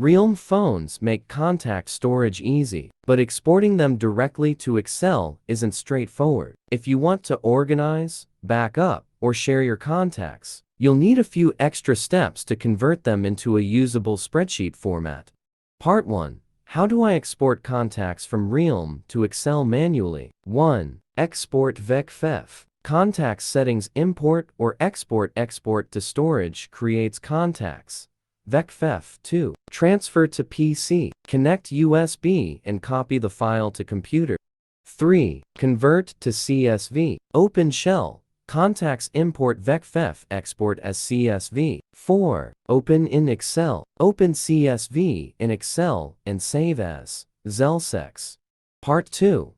Realme phones make contact storage easy, but exporting them directly to Excel isn't straightforward. If you want to organize, back up, or share your contacts, you'll need a few extra steps to convert them into a usable spreadsheet format. Part 1. How do I export contacts from Realme to Excel manually? 1. Export VecFef. Contacts settings import or export to storage creates contacts. VecFef. 2. Transfer to PC. Connect USB and copy the file to computer. 3. Convert to CSV. Open shell. Contacts import VecFef, export as CSV. 4. Open in Excel. Open CSV in Excel and save as Zelsex. Part 2.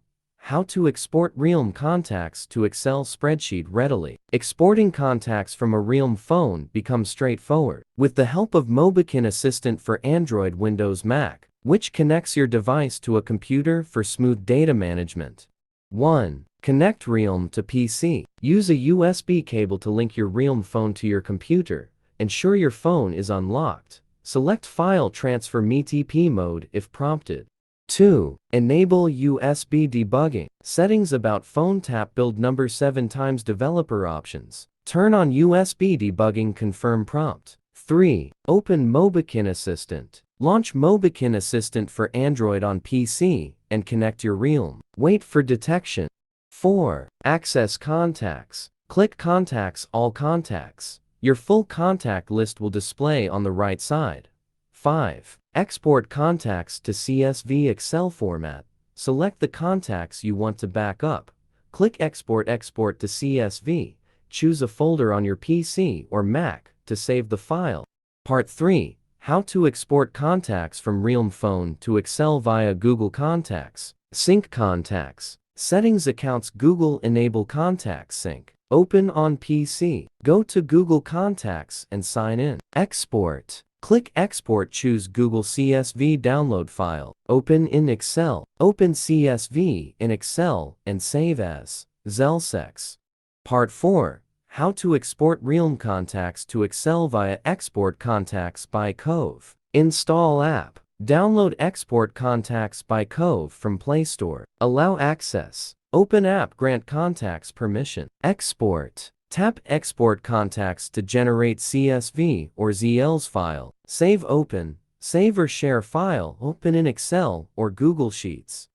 How to export Realme contacts to Excel spreadsheet readily. Exporting contacts from a Realme phone becomes straightforward with the help of Mobikin Assistant for Android, Windows, Mac, which connects your device to a computer for smooth data management. 1. Connect Realme to PC. Use a USB cable to link your Realme phone to your computer. Ensure your phone is unlocked. Select File Transfer MTP mode if prompted. 2. Enable USB debugging. Settings about phone. Tap build number 7 times developer options. Turn on USB debugging. Confirm prompt. 3. Open Mobikin Assistant. Launch Mobikin Assistant for Android on PC and connect your Realme. Wait for detection. 4. Access contacts. Click Contacts, All contacts. Your full contact list will display on the right side. 5. Export contacts to CSV Excel format. Select the contacts you want to back up. Click Export to CSV. Choose a folder on your PC or Mac to save the file. Part 3. How to export contacts from Realme phone to Excel via Google Contacts. Sync contacts. Settings accounts. Google enable contacts sync. Open on PC. Go to Google Contacts and sign in. Export. Click Export. Choose Google CSV download file. Open in Excel. Open CSV in Excel and save as Zelsex. Part 4. How to export Realme contacts to Excel via Export Contacts by Covve. Install app. Download Export Contacts by Covve from Play Store. Allow access. Open app. Grant contacts permission. Export. Tap Export Contacts to generate CSV or ZLs file. Save. Open. Save or share file. Open in Excel or Google Sheets.